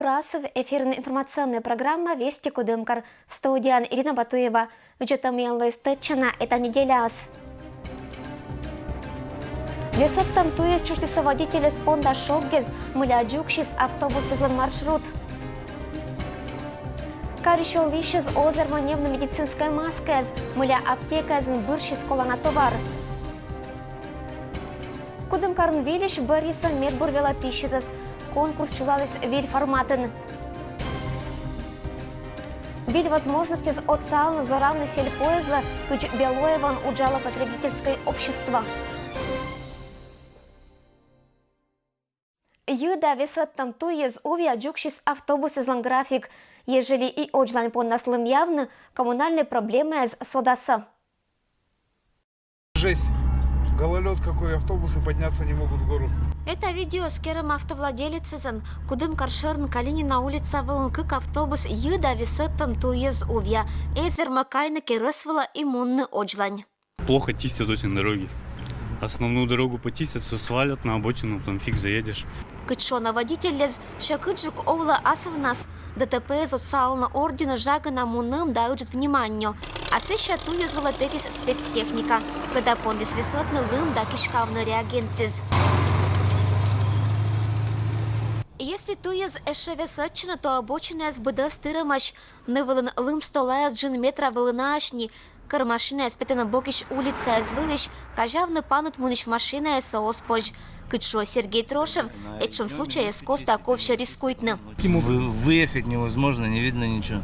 Раз в эфирная информационная программа «Вести Кудымкар». Студия Ирина Батуева. Вчетамьянлы стычина эта неделя ас. Весоттан туес чуштиса водителя спонда шокгез, мыляджукшис автобусызлын маршрут. Каришол ищез озерма невно-медицинская маскез, мыля аптеказын быршис колана товар. Кудымкарын вилиш Бориса медбурвела тищезас. Конкурс чулалась виль форматын. Виль возможности с отцална заравны сельпоезла, туч Белоеван уджала потребительское общество. Йыда весоттан туез увия джукшис автобус излан график, ежели и оджлань по наслым явно коммунальные проблемы из содаса. Жесть. Гололед какой, автобусы подняться не могут в гору. Это видео с кером автовладелицезен, кудым каршерн Калинина улица вылынкык автобус йыда весоттан туез увия, эзер макайна кересвела иммунный оджлань. Плохо чистят очень дороги. Основную дорогу почистят, все свалят на обочину, потом фиг заедешь. Кычона водитель лез, шакыджик овла асовнас, ДТП зоцална ордена жагана муным дают вниманию. А сеща туез велопекис спецтехника, когда пондис висотны лым да кишкавны реагентиз. Если туез эше висотчина, то обочина с быда стырамаш, невылын лым столая с джин метра вылынашни, Кармашина спетена бокиш улица звылищ, кажавны панут муниш машина сооспож. Кычо Сергей Трошев, в этом случае с Коста Ковща рискуйтно. Выехать невозможно, не видно ничего.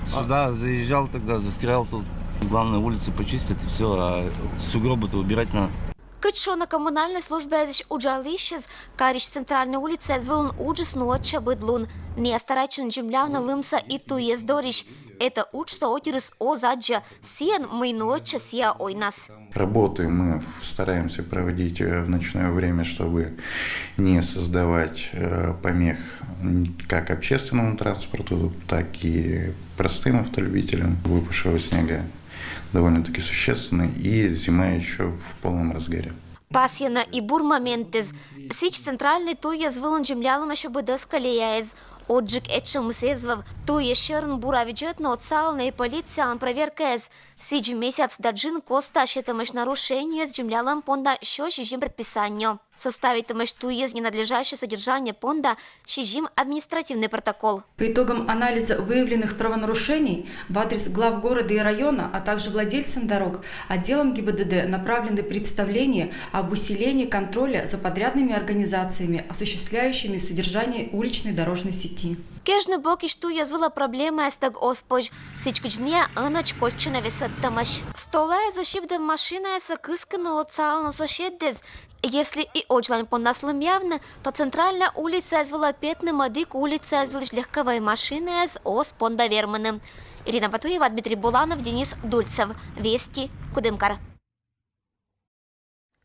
Сюда заезжал тогда, застрял тут. Главное, улицы почистят и все, а сугробы-то убирать надо. Кычо на коммунальной службе здесь уджалищез, карич центральной улицы звылын уджис нуотча быдлун. Не остарачен джемляна лымса и туез дорищ. Это учится отирис озаджа, сиен мы ночи сия ойнас. Работы мы стараемся проводить в ночное время, чтобы не создавать помех как общественному транспорту, так и простым автолюбителям. Выпавшего снега довольно-таки существенный, и зима еще в полном разгаре. Пасьяна и бурмоментез. Сич центральный туя звылын джемлялым еще бы доскалеяез. Отжиг этшим сезвав, туя шерн буравиджетно отсална и полициялан проверкез. Сич месяц даджин коста считамыш нарушение с джемлялым понда еще шижим предписанию. Составитамыш туез ненадлежащее содержание понда шижим административный протокол. По итогам анализа выявленных правонарушений в адрес глав города и района, а также владельцам дорог, отделом ГИБДД направлены представления об усилении контроля за подрядными организациями, осуществляющими содержание уличной дорожной сети. Кежны боки что язвила проблема стаг оспож, сичкджне анач кольчина весеттамаш. Столая защибдем машина сакыскана оцална сошеддез. Если и очлань по наслым явно, то центральная улица из велопетны мадик улица из легковой машины из ос понда верманым. Ирина Батуева, Дмитрий Буланов, Денис Дульцев. Вести Кудымкар.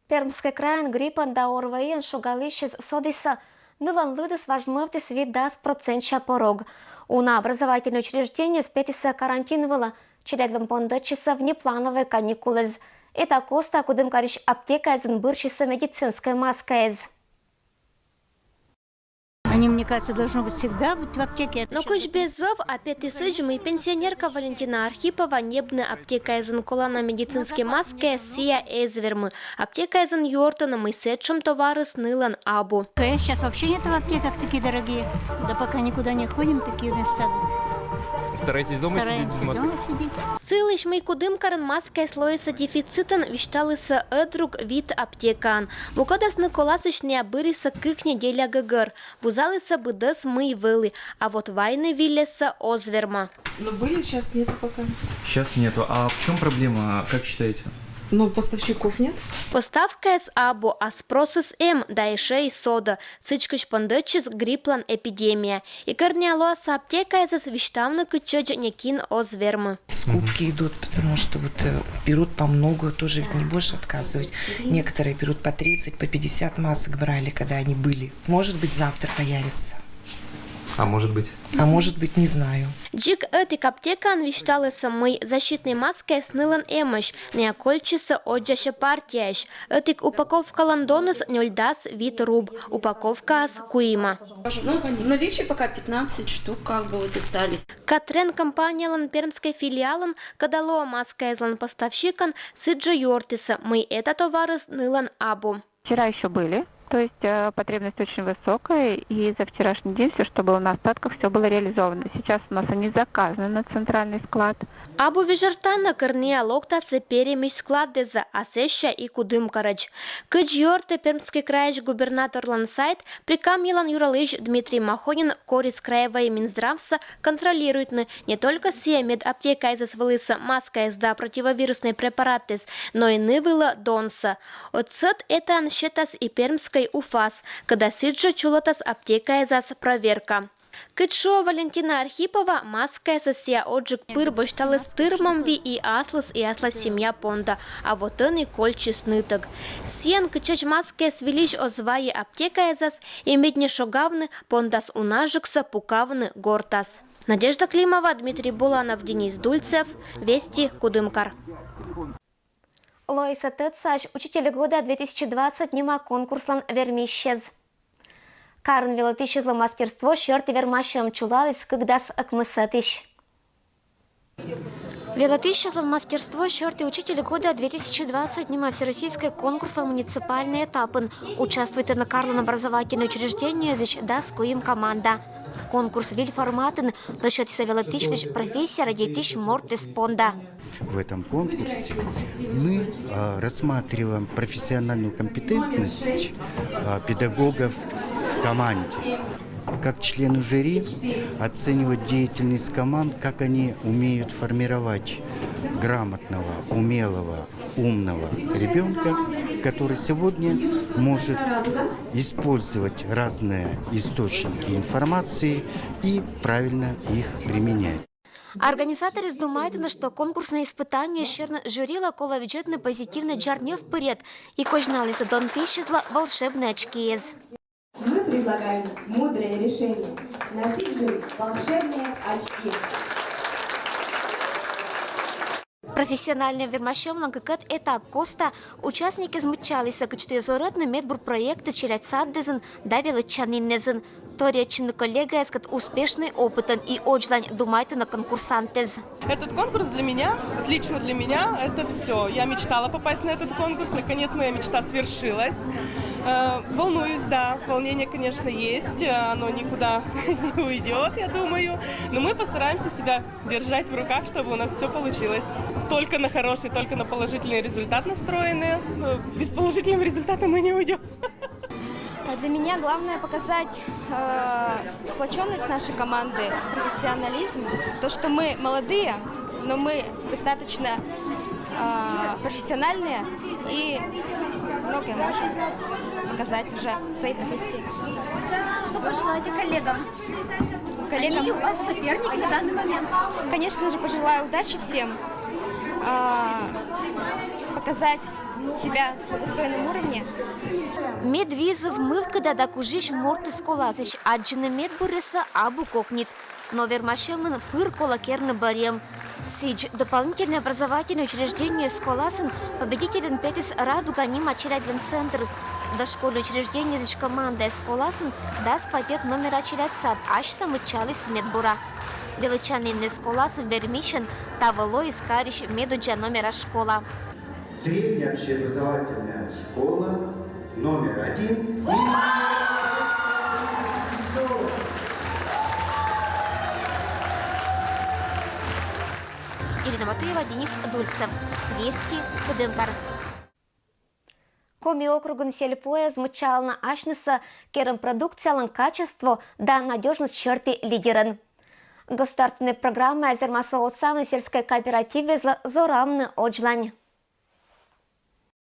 Пермский край гриппан да орваен шугалищез содиса. Нылан лыдыс важмывтис видас процентча порог. Уна образовательное учреждение спетиса карантиновала, челядлым пондачиса внеплановые каникулы. Это коста Кудымкариш аптека из бырчиса медицинской маска из. Они, мне кажется, должны быть всегда быть в аптеке. Но куч без зов, а 5000 мы пенсионерка Валентина Архипова небная аптека из колана медицинской маски сия эзвермы. Аптека из Йортона мы сетчим товары с Нилан Абу. Сейчас вообще нет в аптеках такие дорогие. Да пока никуда не ходим, такие места. Старайтесь дома сидеть? Сылыш мы Кудымкарын маска слоиса дефицитан вишталыса эдруг вид аптекан. Вукадас Николасыч не обыриса кых неделя гагар. Вузалыса быдас мы вылы, а вот войны виллеса озверма. Но были, сейчас нету пока. Сейчас нету. А в чем проблема, как считаете? Но поставщиков нет. Поставка с Абу, а спрос с М, да еще и сода. Сычкач пандечис гриплан эпидемия. И корняло с аптека из виштавна кычедж некин озвермы. Скупки идут, потому что вот берут по много, тоже ведь не больше отказывать. Некоторые берут по 30, по 50 масок брали, когда они были. Может быть, завтра появится. А может быть? А может быть, не знаю. Джик этик аптекан вишталы самый защитной маской снылан эмыш, не окольчиса оджаша партияш. Этик упаковка ландонус нюльдас вид руб, упаковка с куима. Ну, в наличии пока 15 штук, как бы вот остались. Катрен компания лан пермской филиалан кадало маска из лан поставщикан сиджа йортиса, мы это товары снылан абу. Вчера еще были, то есть потребность очень высокая, и за вчерашний день все, что было на остатках, все было реализовано. Сейчас у нас они заказаны на центральный склад. Абу вижартана корния локта се перемещ складеза, асеща и кудым карач. Кыч йорте пермский краеш губернатор лансайт, прикамьелан юралыч Дмитрий Махонин, корис краевой Минздравса контролирует не только сия медаптека из вылыса маска изда противовирусные препараты, но и нывыла донса. Отцет это анщетас и пермской уфас, когда сиджа чулатас аптека из проверка. Кычо Валентина Архипова маска сосия отжиг пыр башталыс тырмамви и аслас семья понда, а вот он и кольчис ныток. Сен кычач маска свелищ озвае аптека изас и медне шогавны пондас унажикса пукавны гортас. Надежда Климова, Дмитрий Буланов, Денис Дульцев, Вести, Кудымкар. Лоиса Тецаш, учитель года 2020, нема конкурслан вермищез. Карн велотищезло мастерство шерты вермащем чулалис, когда с акмысатыш. Велотищезло мастерство шерты учитель года 2020, нема всероссийский конкурс муниципальный этапын. Участвует на Карлон образовательное учреждение, защита им команда. Конкурс вильформатен, дощатися велотищ профессия родитищ мортис понда. В этом конкурсе мы рассматриваем профессиональную компетентность педагогов в команде. Как члены жюри оценивать деятельность команд, как они умеют формировать грамотного, умелого, умного ребенка, который сегодня может использовать разные источники информации и правильно их применять. Организаторы думают, что конкурсное испытание жюрила коло бюджетно позитивно джарне вперед и кожнали за дон исчезла волшебные очки. Мы предлагаем мудрое решение – носить жюри волшебные очки. Профессиональный вермащем лангакет этап коста участники змучались, что изоротный медбур проект через саддезен давила чаниннезен. То речный коллега искать успешный опытен и очень думает на конкурсантез. Этот конкурс для меня, лично для меня, это все. Я мечтала попасть на этот конкурс, наконец моя мечта свершилась. Волнуюсь, да, волнение, конечно, есть, оно никуда не уйдет, я думаю. Но мы постараемся себя держать в руках, чтобы у нас все получилось. Только на хороший, только на положительный результат настроены. Без положительного результата мы не уйдем. Для меня главное показать сплоченность нашей команды, профессионализм. То, что мы молодые, но мы достаточно профессиональные и многое можем показать уже в своей профессии. Что пожелаете коллегам? Они у вас соперники на данный момент. Конечно же, пожелаю удачи всем, показать себя на достойном уровне. Медвизов мы когда докужиш мортис колазиш, аджина медбуреса абу кокнит. Но вермащемен фыр колакерны барем. Сидж дополнительное образовательное учреждение Сколасен победителен Петис Радуга Нима Челядвен Центр. Дошкольное учреждение зич команда Сколасен даст пакет номера Челядсад, аж самычалис медбура. Величанин Сколасен вермищен таволо искарищ медуджа номера школа. Средняя общеобразовательная школа номер 1. Ирина Матуева, Денис Дульцев. Вести, Кудымкар. Коми округун сельпоя змучал на ашнеса керам продукциялан качество да надежность черты лидерен. Государственная программа Азермаса отсавны сельской кооперативе зорамны оджлань.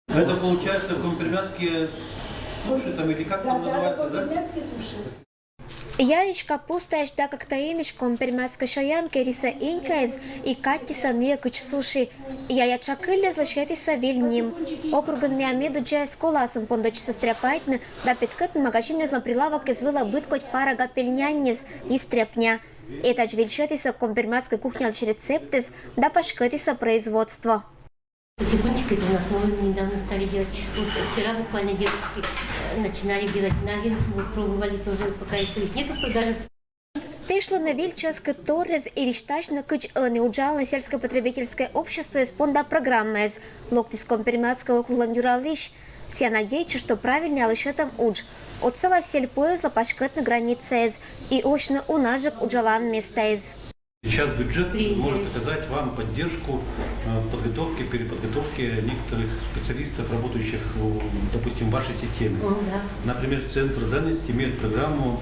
Это получается компримятские суши там или как там называется, да? Компримятские суши. Яич капустаеш да коктейлиш комперматска шоянке риса инкаез и каттиса не кыч суши. Я чакылля злашетиса вильним. Округан неамеду джая сколасым пондочиса стряпайтны, да питкат магазин зла прилавок извыла быткоть пара гапельняннез и стряпня. Это ж вельшетиса комперматской кухня рецептез, да пашкатиса производство. Секундчик, это у нас мы недавно стали делать. Вот вчера буквально девушки начинали делать наггетсы, вот пробовали тоже, пока еще их нету в продаже. Пришло на Вильческе Торрес и Виштачна Кыч неуджалное сельское-потребительское общество из понда программы из Локтиском перематского куландюралищ. Все надеются, что правильно алышетом удж. От села сельпоезла пашкет на границе из и очно унажек уджалан места из. Сейчас бюджет может оказать вам поддержку подготовки, переподготовки некоторых специалистов, работающих, допустим, в вашей системе. Например, Центр занятости имеет программу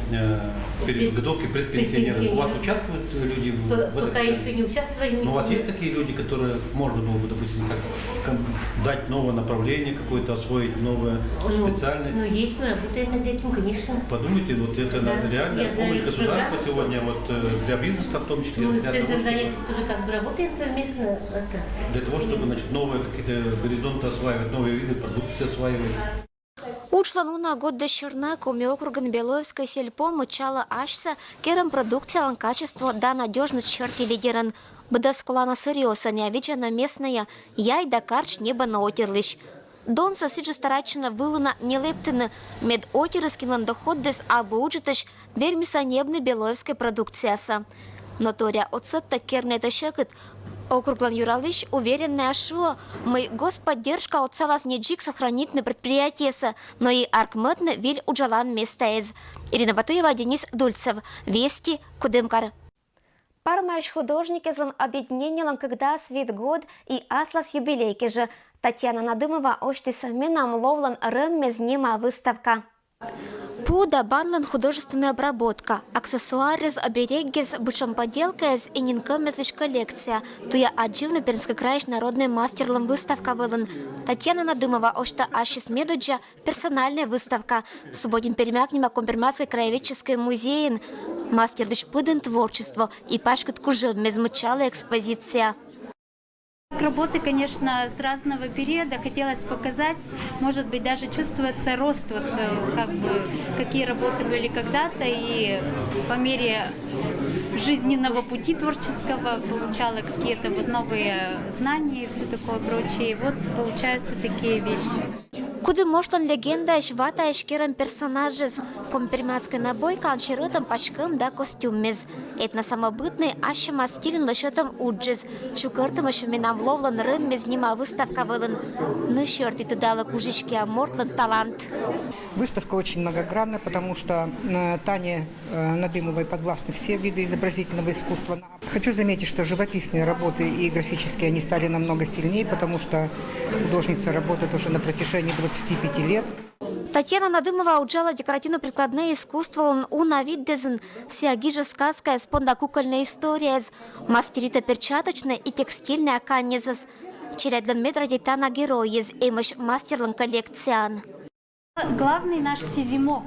переподготовки предпенсионеров. У вас участвуют люди в этом? Пока еще не участвовали. Но у вас есть такие люди, которые можно было бы, допустим, дать новое направление, какое-то освоить новое специальность? Ну, есть, мы работаем над этим, конечно. Подумайте, вот это реальная помощь государства сегодня вот, для бизнеса в том числе. Мы с Центром занятости тоже как бы работаем совместно. Для того, чтобы новые какие-то горизонты осваивать, новые виды продукции осваивать. Учлануна год дощерна коми округан Белоевской сельпо мычала ашса керам продукция качество да надежность черти лидеран. Бда скулана сырьоса неовиджена местная яй да карч небо на отерлищ. Дон сосиджа старачина вылына нелептины мед отерыскинан доходдес абы уджитыш вермиса небны Белоевской продукцияса. Но торя отсетта кернета шекет округлан юралыш уверенная шо мы господдержка от салас не джик сохранит на предприятиеса, но и аркметны виль уджалан места из. Ирина Батуева, Денис Дульцев. Вести Кудымкар. Пармаш художники злан объединение когда свит год и аслас юбилейки же. Татьяна Надымова оштиса менам ловлан рэм нима выставка. Пуда банлан художественная обработка, аксессуары с обереги с бычом поделка с ининком лишь коллекция. Туя адживна пермской краиш народный мастерлом выставка вылан. Татьяна Надымова ошта ашис медуджа персональная выставка. Субботин перемякнема комперматской краеведческой музеин. Мастер лишь пыден творчество и пашкат кужем мезмучала экспозиция. Работы, конечно, с разного периода хотелось показать, может быть, даже чувствуется рост, вот, как бы, какие работы были когда-то, и по мере жизненного пути творческого получала какие-то вот новые знания и все такое прочее. И вот получаются такие вещи. Куды моштан легенда швата эшкером персонажес комперматской набойка анширотом пачкам да костюмез. Этна самобытный ашима стилен лошетом уджез. Чукартым ашиминам ловлан рым без нима выставка вылан. Нышерти ты дала кужички амортлан талант. Выставка очень многогранная, потому что Тане Надымовой подвластны все виды изобразительного искусства. Хочу заметить, что живописные работы и графические они стали намного сильнее, потому что художница работает уже на протяжении 25 лет. Татьяна Надымова уджала декоративно-прикладное искусство у навиддезен, сиагижа сказка спонда кукольная история, мастерита перчаточная и текстильная каннезес. Чередлен метра детана героиз, имаш мастерлан коллекциан. Главный наш сизимок.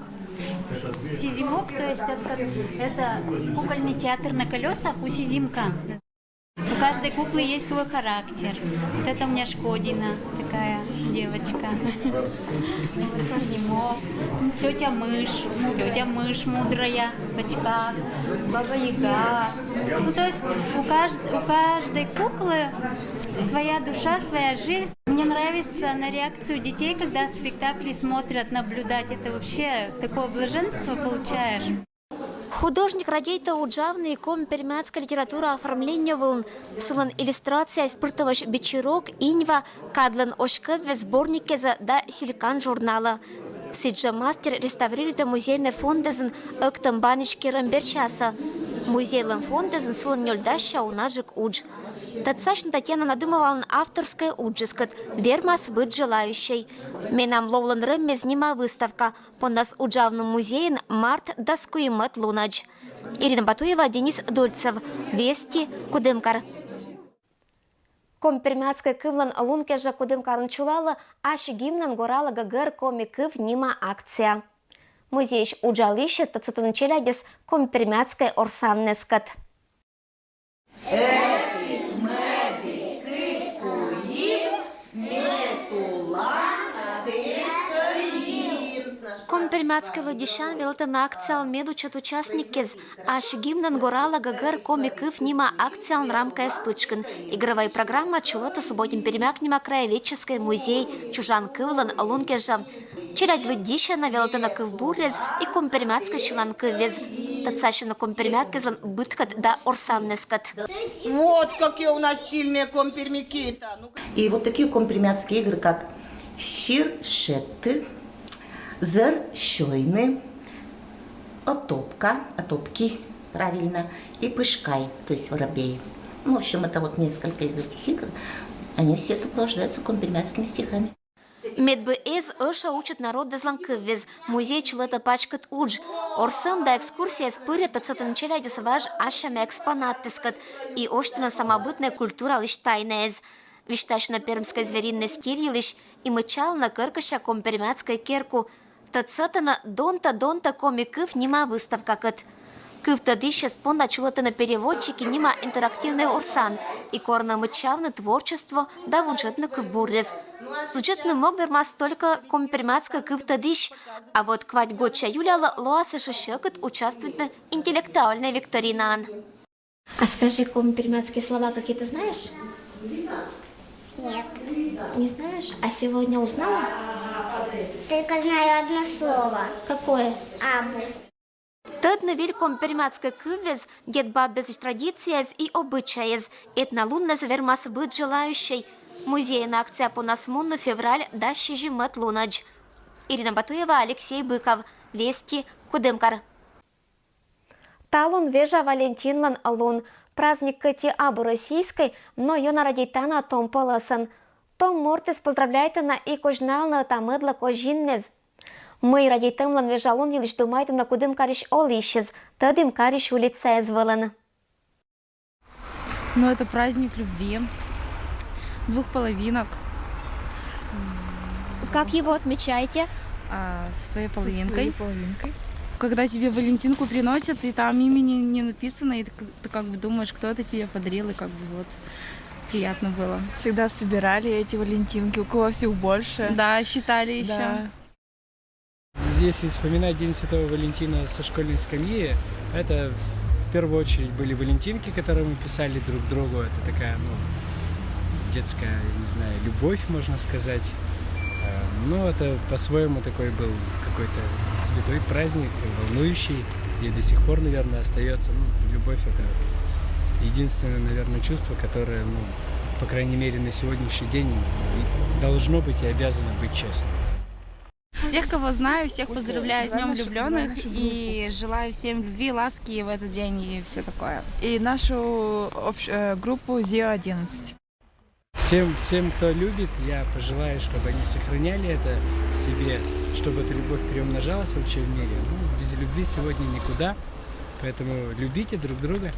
Сизимок, то есть это кукольный театр на колесах у сизимка. У каждой куклы есть свой характер. Вот это у меня Шкодина, такая девочка. Сизимок. Тетя мышь мудрая, в очках, Баба Яга. Ну, то есть у каждой куклы своя душа, своя жизнь. Мне нравится на реакцию детей, когда спектакли смотрят, наблюдать. Это вообще такое блаженство получаешь. Художник радейта уджавный ком пермятская литература оформления волн. Сылан иллюстрация испытываешь вечерок иньва кадлан ошкев в сборнике за да силикан журнала. Сиджа мастер реставрирует музейный фондезен октам банички рамберчаса. Музейлым фондезен сылан нёльдаща у нажик удж. Татсачна Татьяна Надымова авторская уджискат, вермас быть желающей. Менам ловлан рэмме знима выставка, по нас уджавным музеен март доскуемет лунадж. Ирина Батуева, Денис Дульцев. Вести Кудымкар. Компермятская кывлан лунке же Кудымкарын чулала, аш гимнан горала гагер коми кыв нима акция. Музейш уджалище стацитын челядес компермятская орсаннескат. Компермятский ладишан велта на акциал медучат участникез, аш гимнан горала гагар комиков нима акциал рамка спычкан. Игровая программа чулата субботим перемякнима краеведческий музей чужан кывлан лункежа. Челядь ладишана велта на кывбурез и компермятский шилан кывез. Тацашина компермяткезлан быткат да орсаннескат. Вот какие у нас сильные компермяки-то. И вот такие компермятские игры, как ширшетты, зерщойны, отопки, правильно, и пышкай, то есть воробей. В общем, это вот несколько из этих игр. Они все сопровождаются компермятскими стихами. Медбез Оша учит народ дезланкывез, музей чулета пачкат удж. Орсам да экскурсия спырят от сатанчелядис важ ашами экспонаттескат и оштана самобытная культура лишь тайнез. Вишташна пермская звериная скирья лишь и мычал на кыркаша компермятской керку. Тацатана донта комиков нима выставка кат. Кывта дыща спонда чулата на переводчике нима интерактивный орсан и корна мычавное творчество да вуджетна кывбуррез. Сюжетный мог вермас только компермятска кывта дыщ, а вот квать гоча юляла лоаса шишекат участвует на интеллектуальной викторинан. А скажи, компермятские слова какие-то знаешь? Нет. Не знаешь? А сегодня узнала? Только знаю одно слово. Какое? Абу. Тădnă vil компермятская кывез, гетба без традициез и обычаез, этна луннез вермас быть желающей. Музейная акция по насмунну февраль да щижимет лунадж. Ирина Батуева, Алексей Быков. Вести Кудымкар. Талун вежа Валентинлан лун. Праздник кати абу российской, но йона радитана том полосан. Том мортес поздравляйте на и кожнална тамыдла кожиннез. Мы радитымлан вежалун елиш думайте на кудым кариш олищез, тадым кариш улица звалан. Ну, это праздник любви, двух половинок. Как его отмечаете? Со своей половинкой. Когда тебе Валентинку приносят, и там имени не написано, и ты как бы думаешь, кто это тебе подарил, и как бы вот приятно было. Всегда собирали эти Валентинки, у кого всех больше. Да, считали еще. Да. Если вспоминать День Святого Валентина со школьной скамьи, это в первую очередь были валентинки, которые мы писали друг другу. Это такая, детская, не знаю, любовь, можно сказать. Но это по-своему такой был какой-то святой праздник, волнующий, и до сих пор, наверное, остается. Любовь — это единственное, наверное, чувство, которое, по крайней мере, на сегодняшний день должно быть и обязано быть честным. Всех, кого знаю, всех поздравляю с Днем влюбленных и желаю всем любви, ласки в этот день и все такое. И нашу группу ЗИО-11. Всем, кто любит, я пожелаю, чтобы они сохраняли это в себе, чтобы эта любовь приумножалась вообще в мире. Без любви сегодня никуда, поэтому любите друг друга.